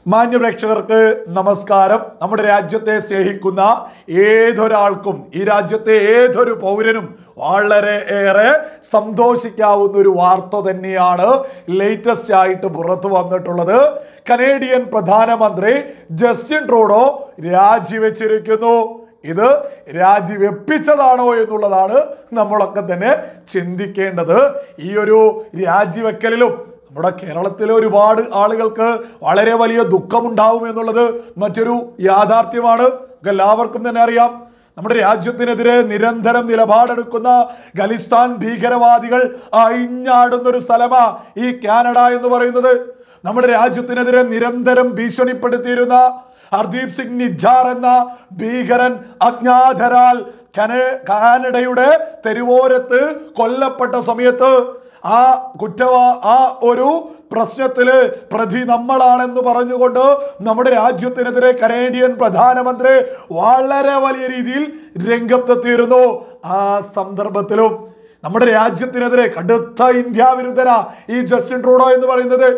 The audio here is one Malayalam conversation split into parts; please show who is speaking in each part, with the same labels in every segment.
Speaker 1: മാന്യപ്രേക്ഷകർക്ക് നമസ്കാരം. നമ്മുടെ രാജ്യത്തെ സ്നേഹിക്കുന്ന ഏതൊരാൾക്കും ഈ രാജ്യത്തെ ഏതൊരു പൗരനും വളരെ ഏറെ സന്തോഷിക്കാവുന്ന ഒരു വാർത്ത തന്നെയാണ് ലേറ്റസ്റ്റ് ആയിട്ട് പുറത്തു വന്നിട്ടുള്ളത്. കനേഡിയൻ പ്രധാനമന്ത്രി ജസ്റ്റിൻ ട്രൂഡോ രാജിവെച്ചിരിക്കുന്നു. ഇത് രാജിവെപ്പിച്ചതാണോ എന്നുള്ളതാണ് നമ്മളൊക്കെ തന്നെ ചിന്തിക്കേണ്ടത്. ഈ ഒരു രാജിവെക്കലിലും നമ്മുടെ കേരളത്തിലെ ഒരുപാട് ആളുകൾക്ക് വളരെ വലിയ ദുഃഖമുണ്ടാവും എന്നുള്ളത് മറ്റൊരു യാഥാർത്ഥ്യമാണ്. എല്ലാവർക്കും തന്നെ അറിയാം, നമ്മുടെ രാജ്യത്തിനെതിരെ നിരന്തരം നിലപാടെടുക്കുന്ന ഖലിസ്ഥാൻ ഭീകരവാദികൾ അഴിഞ്ഞാടുന്നൊരു സ്ഥലമാ ഈ കാനഡ എന്ന് പറയുന്നത്. നമ്മുടെ രാജ്യത്തിനെതിരെ നിരന്തരം ഭീഷണിപ്പെടുത്തിയിരുന്ന ഹർദീപ് സിംഗ് നിജ്ജാർ എന്ന ഭീകരൻ അജ്ഞാതരാൽ കാനഡയുടെ തെരുവോരത്ത് കൊല്ലപ്പെട്ട സമയത്ത് ആ ഒരു പ്രശ്നത്തില് പ്രതി നമ്മളാണെന്ന് പറഞ്ഞുകൊണ്ട് നമ്മുടെ രാജ്യത്തിനെതിരെ കനേഡിയൻ പ്രധാനമന്ത്രി വളരെ വലിയ രീതിയിൽ രംഗത്തെത്തിയിരുന്നു. ആ സന്ദർഭത്തിലും നമ്മുടെ രാജ്യത്തിനെതിരെ കടുത്ത ഇന്ത്യ വിരുദ്ധന ഈ ജസ്റ്റിൻ ട്രൂഡോ എന്ന് പറയുന്നത്.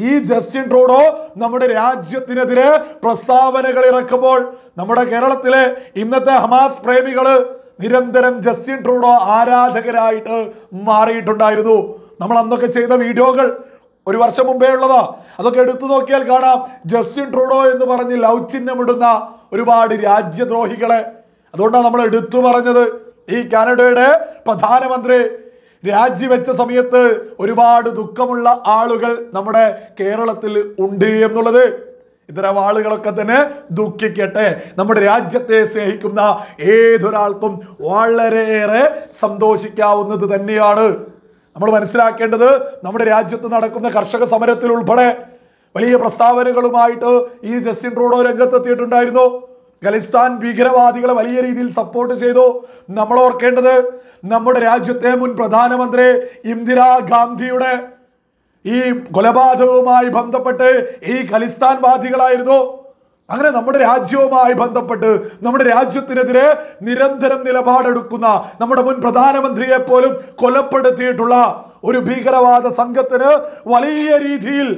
Speaker 1: ഈ ജസ്റ്റിൻ ട്രൂഡോ നമ്മുടെ രാജ്യത്തിനെതിരെ പ്രസ്താവനകൾ ഇറക്കുമ്പോൾ നമ്മുടെ കേരളത്തിലെ ഇന്നത്തെ ഹമാസ് പ്രേമികള് നിരന്തരം ജസ്റ്റിൻ ട്രൂഡോ ആരാധകരായിട്ട് മാറിയിട്ടുണ്ടായിരുന്നു. നമ്മൾ അന്നൊക്കെ ചെയ്ത വീഡിയോകൾ ഒരു വർഷം മുമ്പേ ഉള്ളതാ. അതൊക്കെ എടുത്തു നോക്കിയാൽ കാണാം ജസ്റ്റിൻ ട്രൂഡോ എന്ന് പറഞ്ഞ് ലവ് ചിഹ്നമിടുന്ന ഒരുപാട് രാജ്യദ്രോഹികളെ. അതുകൊണ്ടാണ് നമ്മൾ എടുത്തു പറഞ്ഞത് ഈ കാനഡയുടെ പ്രധാനമന്ത്രി രാജിവെച്ച സമയത്ത് ഒരുപാട് ദുഃഖമുള്ള ആളുകൾ നമ്മുടെ കേരളത്തിൽ ഉണ്ട് എന്നുള്ളത്. ഇത്തരം ആളുകളൊക്കെ തന്നെ ദുഃഖിക്കട്ടെ. നമ്മുടെ രാജ്യത്തെ സ്നേഹിക്കുന്ന ഏതൊരാൾക്കും വളരെയേറെ സന്തോഷിക്കാവുന്നത് തന്നെയാണ്. നമ്മൾ മനസ്സിലാക്കേണ്ടത്, നമ്മുടെ രാജ്യത്ത് നടക്കുന്ന കർഷക സമരത്തിൽ ഉൾപ്പെടെ വലിയ പ്രസ്താവനകളുമായിട്ട് ഈ ജസ്റ്റിൻ ട്രൂഡോ രംഗത്തെത്തിയിട്ടുണ്ടായിരുന്നു. ഖലിസ്ഥാൻ ഭീകരവാദികളെ വലിയ രീതിയിൽ സപ്പോർട്ട് ചെയ്തു. നമ്മൾ ഓർക്കേണ്ടത്, നമ്മുടെ രാജ്യത്തെ മുൻ പ്രധാനമന്ത്രി ഇന്ദിരാഗാന്ധിയുടെ ഈ കൊലപാതകവുമായി ബന്ധപ്പെട്ട് ഈ ഖലിസ്ഥാൻവാദികളായിരുന്നു. അങ്ങനെ നമ്മുടെ രാജ്യവുമായി ബന്ധപ്പെട്ട് നമ്മുടെ രാജ്യത്തിനെതിരെ നിരന്തരം നിലപാടെടുക്കുന്ന നമ്മുടെ മുൻ പ്രധാനമന്ത്രിയെ പോലും കൊലപ്പെടുത്തിയിട്ടുള്ള ഒരു ഭീകരവാദ സംഘത്തിന് വലിയ രീതിയിൽ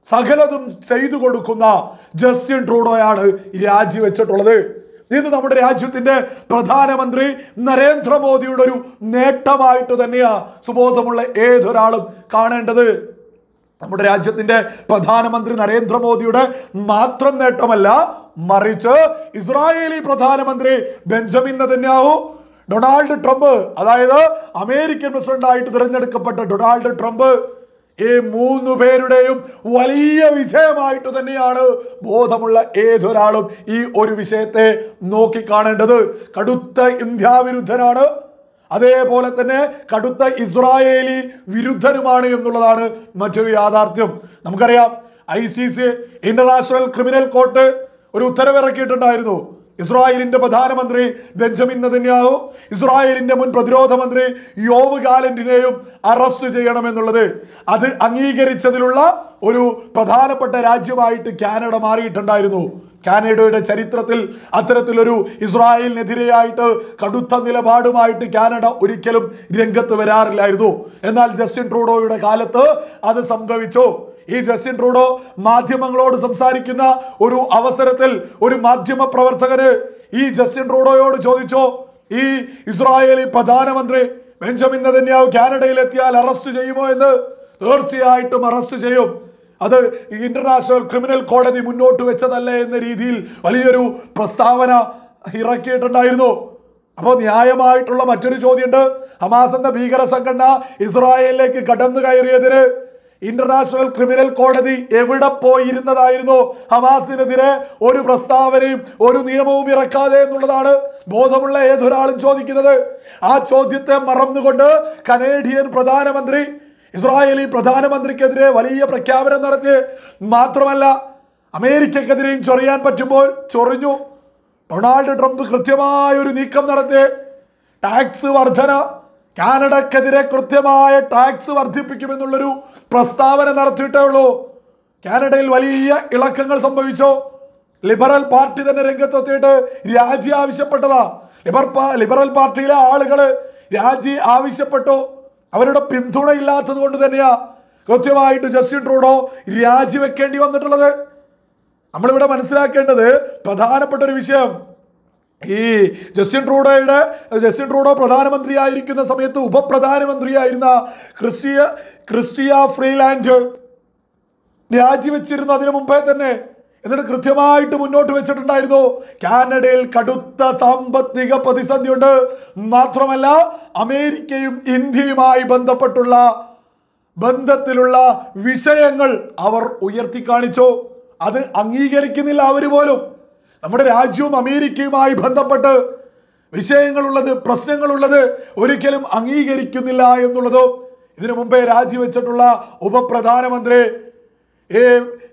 Speaker 1: സകലതും ചെയ്തു കൊടുക്കുന്ന ജസ്റ്റിൻ ട്രൂഡോയാണ് രാജിവെച്ചിട്ടുള്ളത്. ഇത് നമ്മുടെ രാജ്യത്തിന്റെ പ്രധാനമന്ത്രി നരേന്ദ്രമോദിയുടെ ഒരു നേട്ടമായിട്ട് തന്നെയാണ് സുബോധമുള്ള ഏതൊരാളും കാണേണ്ടത്. നമ്മുടെ രാജ്യത്തിന്റെ പ്രധാനമന്ത്രി നരേന്ദ്രമോദിയുടെ മാത്രം നേട്ടമല്ല, മറിച്ച് ഇസ്രായേലി പ്രധാനമന്ത്രി ബെഞ്ചമിൻ നെതന്യാഹു, ഡൊണാൾഡ് ട്രംപ്, അതായത് അമേരിക്കൻ പ്രസിഡന്റായിട്ട് തിരഞ്ഞെടുക്കപ്പെട്ട ഡൊണാൾഡ് ട്രംപ്, ഈ മൂന്നു പേരുടെയും വലിയ വിജയമായിട്ട് തന്നെയാണ് ബോധമുള്ള ഏതൊരാളും ഈ ഒരു വിഷയത്തെ നോക്കിക്കാണേണ്ടത്. കടുത്ത ഇന്ത്യ വിരുദ്ധനാണ്, അതേപോലെ തന്നെ കടുത്ത ഇസ്രായേലി വിരുദ്ധനുമാണ് എന്നുള്ളതാണ് മറ്റൊരു യാഥാർത്ഥ്യം. നമുക്കറിയാം, ICC ഇന്റർനാഷണൽ ക്രിമിനൽ കോർട്ട് ഒരു ഉത്തരവിറക്കിയിട്ടുണ്ടായിരുന്നു. ഇസ്രായേലിന്റെ പ്രധാനമന്ത്രി ബെഞ്ചമിൻ നെതന്യാഹു, ഇസ്രായേലിന്റെ മുൻ പ്രതിരോധ മന്ത്രി യോവ് ഗാലന്റിനെയും അറസ്റ്റ് ചെയ്യണമെന്നുള്ളത്. അത് അംഗീകരിച്ചതിലുള്ള ഒരു പ്രധാനപ്പെട്ട രാജ്യമായിട്ട് കാനഡ മാറിയിട്ടുണ്ടായിരുന്നു. കാനഡയുടെ ചരിത്രത്തിൽ അത്തരത്തിലൊരു ഇസ്രായേലിനെതിരെയായിട്ട് കടുത്ത നിലപാടുമായിട്ട് കാനഡ ഒരിക്കലും രംഗത്ത് വരാറില്ലായിരുന്നു. എന്നാൽ ജസ്റ്റിൻ ട്രൂഡോയുടെ കാലത്ത് അത് സംഭവിച്ചു. ഈ ജസ്റ്റിൻ ട്രൂഡോ മാധ്യമങ്ങളോട് സംസാരിക്കുന്ന ഒരു അവസരത്തിൽ ഒരു മാധ്യമ പ്രവർത്തകന് ഈ ജസ്റ്റിൻ ട്രൂഡോയോട് ചോദിച്ചോ, ഈ ഇസ്രായേലി പ്രധാനമന്ത്രി ബെഞ്ചമിൻ നെതന്യാഹു കാനഡയിലെത്തിയാൽ അറസ്റ്റ് ചെയ്യുമോ എന്ന്. തീർച്ചയായിട്ടും അറസ്റ്റ് ചെയ്യും. അത് ഇന്റർനാഷണൽ ക്രിമിനൽ കോടതി മുന്നോട്ട് വെച്ചതല്ലേ എന്ന രീതിയിൽ വലിയൊരു പ്രസ്താവന ഇറക്കിയിട്ടുണ്ടായിരുന്നു. അപ്പോൾ ന്യായമായിട്ടുള്ള മറ്റൊരു ചോദ്യമുണ്ട്. ഹമാസ് എന്ന ഭീകര സംഘടന ഇസ്രായേലിലേക്ക് കടന്നു കയറിയതിന് ഇന്റർനാഷണൽ ക്രിമിനൽ കോടതി എവിടെ പോയിരുന്നതായിരുന്നു? ഹമാസിനെതിരെ ഒരു പ്രസ്താവനയും ഒരു നിയമവും ഇറക്കാതെ എന്നുള്ളതാണ് ബോധമുള്ള ഏതൊരാളും ചോദിക്കുന്നത്. ആ ചോദ്യത്തെ മറന്നുകൊണ്ട് കനേഡിയൻ പ്രധാനമന്ത്രി ഇസ്രായേലി പ്രധാനമന്ത്രിക്കെതിരെ വലിയ പ്രഖ്യാപനം നടത്തി. മാത്രമല്ല, അമേരിക്കക്കെതിരെയും ചൊറിയാൻ പറ്റുമ്പോൾ ചൊറിഞ്ഞു. ഡൊണാൾഡ് ട്രംപ് കൃത്യമായ ഒരു നീക്കം നടത്തി. ടാക്സ് വർധന, കാനഡക്കെതിരെ കൃത്യമായ ടാക്സ് വർദ്ധിപ്പിക്കുമെന്നുള്ളൊരു പ്രസ്താവന നടത്തിയിട്ടേ ഉള്ളൂ. കാനഡയിൽ വലിയ ഇളക്കങ്ങൾ സംഭവിച്ചു. ലിബറൽ പാർട്ടി തന്നെ രംഗത്തെത്തിയിട്ട് രാജി ആവശ്യപ്പെട്ടതാ. ലിബറൽ പാർട്ടിയിലെ ആളുകൾ രാജി ആവശ്യപ്പെട്ടു. അവരുടെ പിന്തുണയില്ലാത്തത് കൊണ്ട് തന്നെയാ കൃത്യമായിട്ട് ജസ്റ്റിൻ ട്രൂഡോ രാജിവെക്കേണ്ടി വന്നിട്ടുള്ളത്. നമ്മളിവിടെ മനസ്സിലാക്കേണ്ടത് പ്രധാനപ്പെട്ട ഒരു വിഷയം, ഈ ജസ്റ്റിൻ ട്രൂഡോ പ്രധാനമന്ത്രിയായിരിക്കുന്ന സമയത്ത് ഉപപ്രധാനമന്ത്രിയായിരുന്ന ക്രിസ്റ്റിയ ഫ്രീലാൻഡ് രാജിവെച്ചിരുന്നു അതിനു മുമ്പേ തന്നെ. എന്നിട്ട് കൃത്യമായിട്ട് മുന്നോട്ട് വെച്ചിട്ടുണ്ടായിരുന്നു, കാനഡയിൽ കടുത്ത സാമ്പത്തിക പ്രതിസന്ധിയുണ്ട്, മാത്രമല്ല അമേരിക്കയും ഇന്ത്യയുമായി ബന്ധത്തിലുള്ള വിഷയങ്ങൾ അവർ ഉയർത്തി കാണിച്ചു. അത് അംഗീകരിക്കുന്നില്ല അവർ പോലും. നമ്മുടെ രാജ്യവും അമേരിക്കയുമായി ബന്ധപ്പെട്ട് വിഷയങ്ങളുള്ളത്, പ്രശ്നങ്ങളുള്ളത് ഒരിക്കലും അംഗീകരിക്കുന്നില്ല എന്നുള്ളത് ഇതിനു മുമ്പേ രാജിവെച്ചിട്ടുള്ള ഉപപ്രധാനമന്ത്രി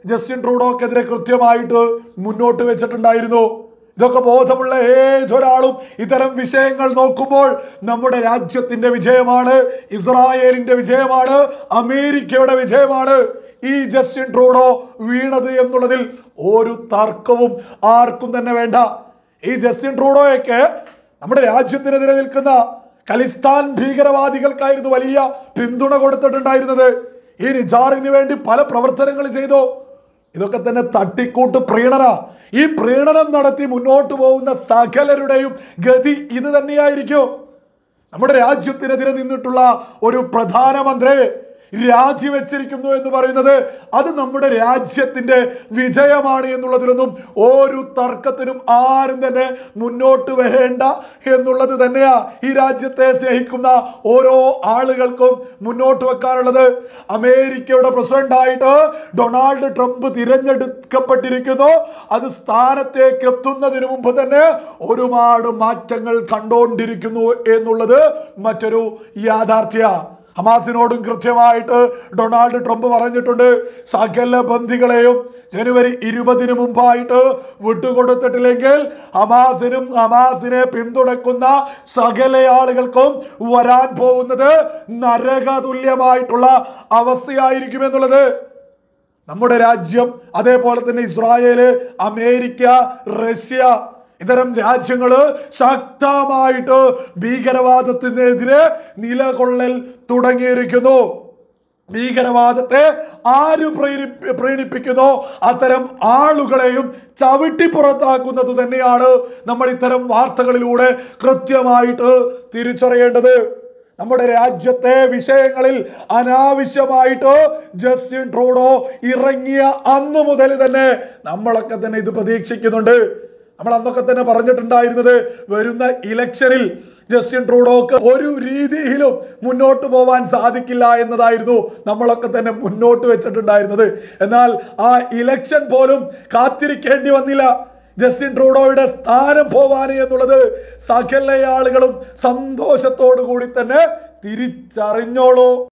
Speaker 1: ജസ്റ്റിൻ ട്രൂഡോക്കെതിരെ കൃത്യമായിട്ട് മുന്നോട്ട് വെച്ചിട്ടുണ്ടായിരുന്നു. ഇതൊക്കെ ബോധമുള്ള ഏതൊരാളും ഇത്തരം വിഷയങ്ങൾ നോക്കുമ്പോൾ നമ്മുടെ രാജ്യത്തിന്റെ വിജയമാണ്, ഇസ്രായേലിന്റെ വിജയമാണ്, അമേരിക്കയുടെ വിജയമാണ് ഈ ജസ്റ്റിൻ ട്രൂഡോ വീണത് എന്നുള്ളതിൽ ഒരു തർക്കവും ആർക്കും തന്നെ വേണ്ട. ഈ ജസ്റ്റിൻ ട്രൂഡോയൊക്കെ നമ്മുടെ രാജ്യത്തിനെതിരെ നിൽക്കുന്ന ഖലിസ്ഥാൻ ഭീകരവാദികൾക്കായിരുന്നു വലിയ പിന്തുണ കൊടുത്തിട്ടുണ്ടായിരുന്നത്. ഈ നിജാറിന് വേണ്ടി പല പ്രവർത്തനങ്ങൾ ചെയ്തു. ഇതൊക്കെ തന്നെ തട്ടിക്കൂട്ട് പ്രീണന. ഈ പ്രീണനം നടത്തി മുന്നോട്ട് പോകുന്ന സകലരുടെയും ഗതി ഇത് തന്നെയായിരിക്കും. നമ്മുടെ രാജ്യത്തിനെതിരെ നിന്നിട്ടുള്ള ഒരു പ്രധാനമന്ത്രി രാജിവെച്ചിരിക്കുന്നു എന്ന് പറയുന്നത് അത് നമ്മുടെ രാജ്യത്തിന്റെ വിജയമാണ് എന്നുള്ളതിലൊന്നും ഒരു തർക്കത്തിനും ആരും തന്നെ മുന്നോട്ട് വരേണ്ട എന്നുള്ളത് തന്നെയാ ഈ രാജ്യത്തെ സ്നേഹിക്കുന്ന ഓരോ ആളുകൾക്കും മുന്നോട്ട് വെക്കാനുള്ളത്. അമേരിക്കയുടെ പ്രസിഡന്റായിട്ട് ഡൊണാൾഡ് ട്രംപ് തിരഞ്ഞെടുക്കപ്പെട്ടിരിക്കുന്നു. അത് സ്ഥാനത്തേക്ക് എത്തുന്നതിന് മുമ്പ് തന്നെ ഒരുപാട് മാറ്റങ്ങൾ കണ്ടുകൊണ്ടിരിക്കുന്നു എന്നുള്ളത് മറ്റൊരു യാഥാർത്ഥ്യ. ഹമാസിനോടും കൃത്യമായിട്ട് ഡൊണാൾഡ് ട്രംപ് പറഞ്ഞിട്ടുണ്ട്, സകല ബന്ദികളെയും ജനുവരി 20 മുമ്പായിട്ട് വിട്ടുകൊടുത്തിട്ടില്ലെങ്കിൽ ഹമാസിനെ പിന്തുണക്കുന്ന സകല ആളുകൾക്കും വരാൻ പോകുന്നത് നരകതുല്യമായിട്ടുള്ള അവസ്ഥയായിരിക്കുമെന്നുള്ളത്. നമ്മുടെ രാജ്യം, അതേപോലെ തന്നെ ഇസ്രായേല്, അമേരിക്ക, റഷ്യ, ഇത്തരം രാജ്യങ്ങള് ശക്തമായിട്ട് ഭീകരവാദത്തിനെതിരെ നിലകൊള്ളൽ തുടങ്ങിയിരിക്കുന്നു. ഭീകരവാദത്തെ ആര് പ്രീണിപ്പിക്കുന്നോ അത്തരം ആളുകളെയും ചവിട്ടി പുറത്താക്കുന്നത് തന്നെയാണ് നമ്മൾ ഇത്തരം വാർത്തകളിലൂടെ കൃത്യമായിട്ട് തിരിച്ചറിയേണ്ടത്. നമ്മുടെ രാജ്യത്തെ വിഷയങ്ങളിൽ അനാവശ്യമായിട്ട് ജസ്റ്റിൻ ട്രൂഡോ ഇറങ്ങിയ അന്നു മുതൽ തന്നെ നമ്മളൊക്കെ തന്നെ ഇത് പ്രതീക്ഷിക്കുന്നുണ്ട്. നമ്മൾ അന്നൊക്കെ തന്നെ പറഞ്ഞിട്ടുണ്ടായിരുന്നത് വരുന്ന ഇലക്ഷനിൽ ജസ്റ്റിൻ ട്രൂഡോക്ക് ഒരു രീതിയിലും മുന്നോട്ട് പോവാൻ സാധിക്കില്ല എന്നതായിരുന്നു നമ്മളൊക്കെ തന്നെ മുന്നോട്ട് വെച്ചിട്ടുണ്ടായിരുന്നത്. എന്നാൽ ആ ഇലക്ഷൻ പോലും കാത്തിരിക്കേണ്ടി വന്നില്ല ജസ്റ്റിൻ ട്രൂഡോയുടെ സ്ഥാനം പോവാൻ എന്നുള്ളത് സകല ആളുകളും സന്തോഷത്തോടു കൂടി തന്നെ തിരിച്ചറിഞ്ഞോളൂ.